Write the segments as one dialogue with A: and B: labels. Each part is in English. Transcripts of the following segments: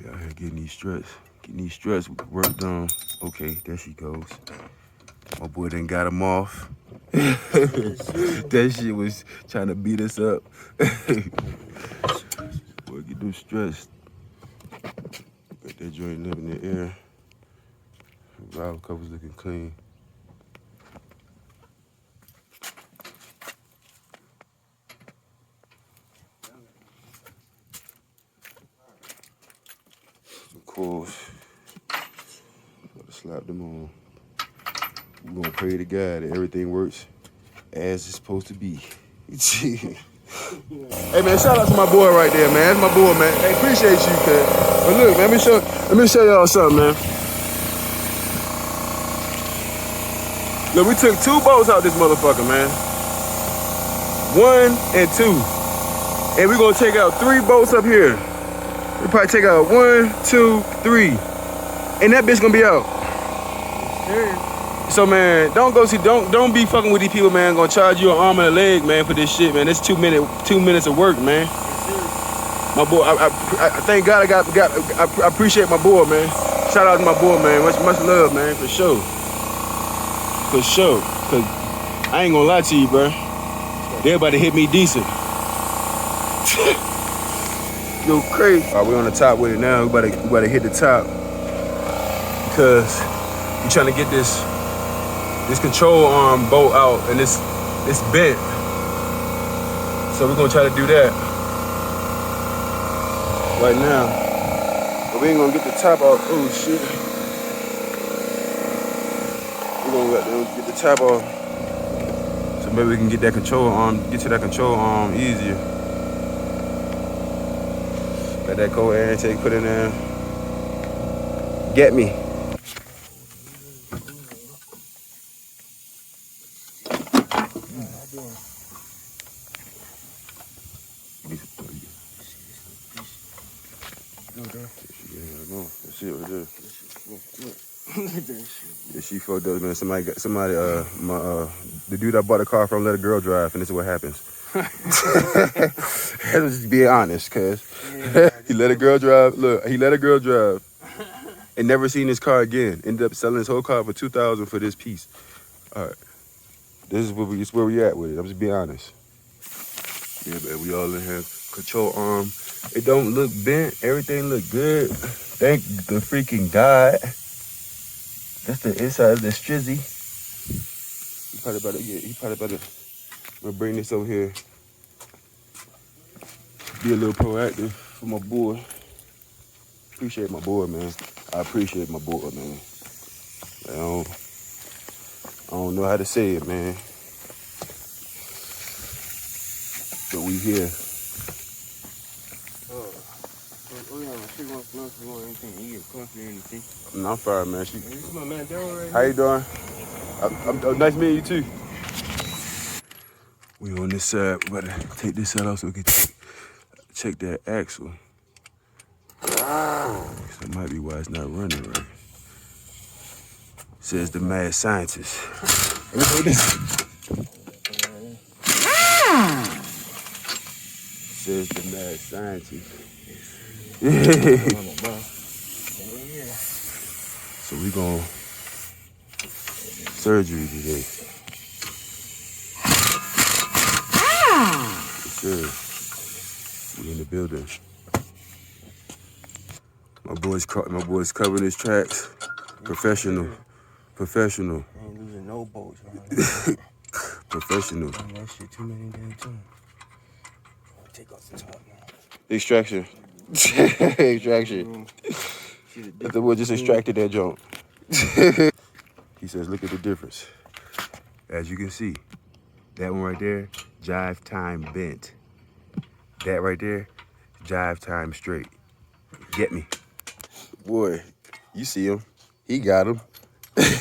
A: Be out here getting these struts work done. Okay, there she goes. My boy done got him off. That shit was trying to beat us up. Boy, get them struts. Got that joint up in the air. Valve cover's looking clean. Some coils. Gotta slap them on. We're gonna pray to God that everything works as it's supposed to be. Hey man, shout out to my boy right there, man. That's my boy, man. Hey, appreciate you, cuz. But look, man, let me show y'all something, man. Look, we took 2 bolts out this motherfucker, man. 1 and 2. And we're gonna take out 3 bolts up here. We probably take out 1, 2, 3. And that bitch gonna be out.
B: Sure.
A: So man, don't be fucking with these people, man. Gonna charge you an arm and a leg, man, for this shit, man. It's 2 minutes of work, man. My boy, I thank God I appreciate my boy, man. Shout out to my boy, man. Much love, man, for sure. For sure. Cause I ain't gonna lie to you, bro. They about to hit me decent. Go crazy. All right, we're on the top with it now. We about to hit the top because we're trying to get this control arm bolt out, and it's bent. So we're gonna try to do that right now. But we ain't gonna get the top out. Oh shit. We're gonna get the top off. So maybe we can get to that control arm easier. Got that cold air intake put in there. Get me. Yeah, she fucked up, man. The dude I bought the car from let a girl drive, and this is what happens. Let's just be honest, cuz. He let a girl drive. Look, he let a girl drive and never seen his car again. Ended up selling his whole car for $2,000 for this piece. All right. This is where we at with it. I'm just being honest. Yeah, man, we all in here. Control arm. It don't look bent. Everything look good. Thank the freaking God. That's the inside of the strizzy. He probably about to bring this over here. Be a little proactive for my boy. Appreciate my boy, man. I appreciate my boy, man. I don't know how to say it, man. But we here. No, I'm fine, man. How you doing? I'm nice meeting you too. We on this side. We about to take this side off so we can check that axle. That might be why it's not running right. Says the mad scientist. Says the mad scientist. So we gon' surgery today. Yes, sir. We in the building. My boy's covering his tracks. Professional.
B: Ain't losing no bolts.
A: Professional.
B: That shit too many damn times. Take off the top now.
A: Extraction. Extraction. The boy just extracted that junk. He says, look at the difference. As you can see, that one right there, jive time bent. That right there, jive time straight. Get me. Boy, you see him. He got him.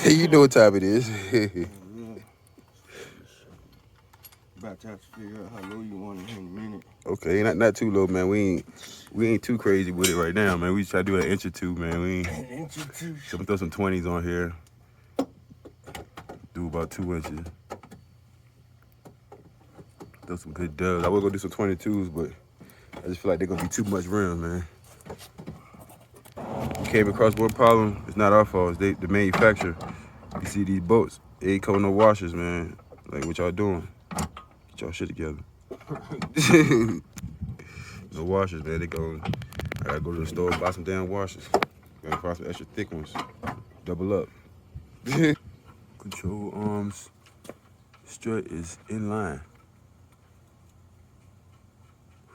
A: You know what time it is.
B: About to have to figure out how low you want it in a minute.
A: Okay, not too low, man. We ain't too crazy with it right now, man. We try to do an inch or two, man.
B: An inch or two.
A: So I'm throw some 20s on here. Do about 2 inches. Throw some good dubs. I was gonna do some 22s, but I just feel like they're gonna be too much rim, man. came across one problem. It's not our fault. It's the manufacturer. You see these boats, they ain't cover no washers, man. Like, what y'all doing? Get y'all shit together. No washers, man. I gotta go to the store and buy some damn washers. Gotta find some extra thick ones. Double up. Control arms strut is in line.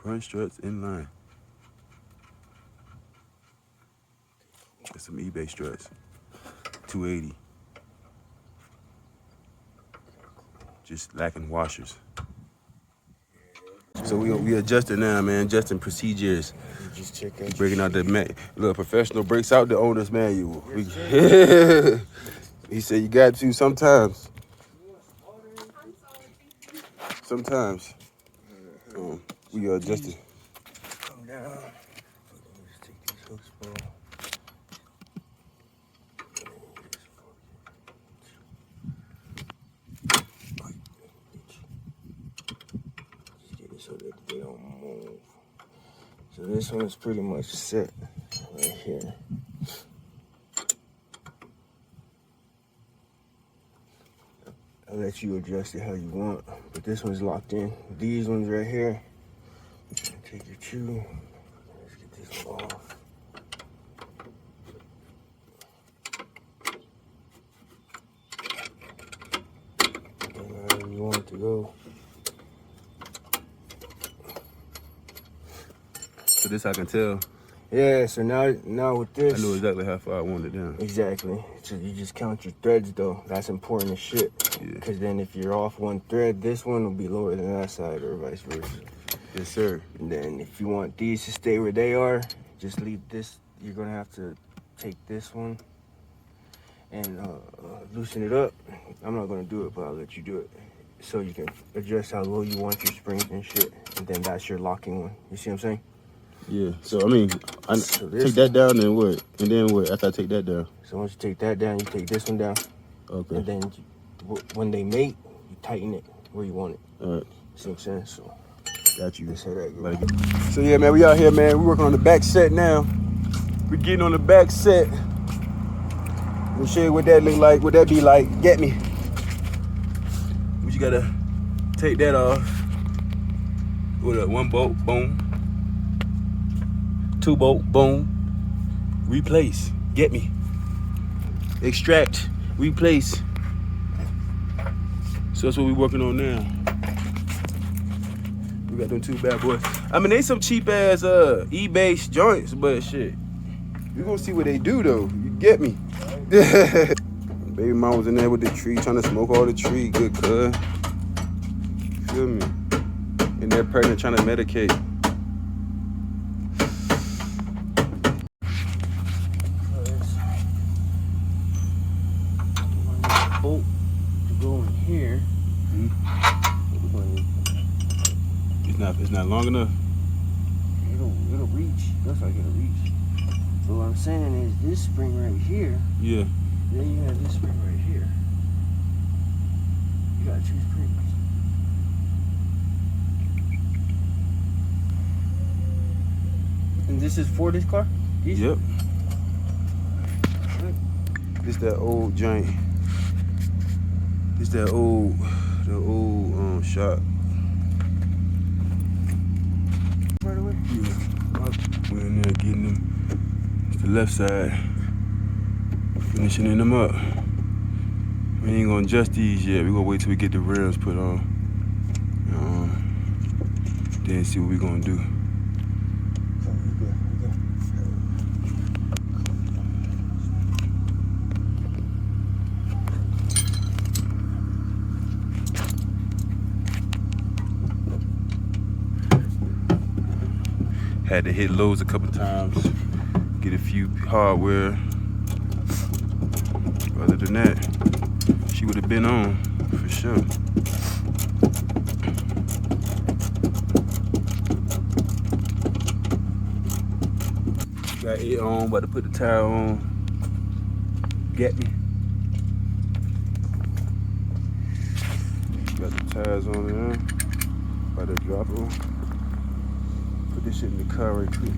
A: Front struts in line. That's some eBay struts. 280. Just lacking washers. So we adjusting now, man. Adjusting procedures.
B: Just check out.
A: Breaking out the look, professional breaks out the owner's manual. He said you got to sometimes. Sometimes. We are adjusting.
B: Come down. Let me just take these hooks, bro. Just get it so that they don't move. So this one is pretty much set right here. I'll let you adjust it how you want, but this one's locked in. These ones right here, take your chew. Let's get this one off. And wherever you want it to go.
A: So this I can tell.
B: Yeah, so now with this,
A: I know exactly how far I want it down.
B: Exactly. So you just count your threads though. That's important as shit. Because then if you're off one thread, this one will be lower than that side or vice versa.
A: Yes, sir.
B: And then if you want these to stay where they are, just leave this. You're going to have to take this one and loosen it up. I'm not going to do it, but I'll let you do it. So you can adjust how low you want your springs and shit. And then that's your locking one. You see what I'm saying?
A: Yeah. So, I mean, take that down and what? And then what after I take that down?
B: So once you take that down, you take this one down.
A: Okay.
B: And then when they mate, you tighten it where you want it.
A: All right.
B: See what I'm saying? So,
A: got you.
B: that's how that goes.
A: So, yeah, man, we out here, man. We working on the back set now. We're getting on the back set. We'll show you what that look like, what that be like. Get me. But you gotta take that off. With a 1 bolt, boom. 2 bolt, boom. Replace. Get me. Extract. Replace. So that's what we're working on now. We got them 2 bad boys. I mean, they some cheap ass eBay joints, but shit. We gonna see what they do though. You get me? Baby mom was in there with the tree, trying to smoke all the tree. Good cuz. Feel me? And they're pregnant, trying to medicate.
B: Bolt to go in here.
A: It's not long enough.
B: It'll reach. Looks like it'll reach. But what I'm saying is this spring right here.
A: Yeah.
B: Then you have this spring right here. You got 2 springs. And this is for this car? These?
A: Yep. This that old joint. This the old shop.
B: Right away?
A: Yeah. We're in there getting them. It's the left side. Finishing them up. We ain't gonna adjust these yet. We're gonna wait till we get the rims put on. Then see what we're gonna do. Had to hit loads a couple times, get a few hardware. Other than that, she would have been on for sure. Got it on, about to put the tire on. Get me. Got the tires on there. About to drop them. Put this shit in the car right quick.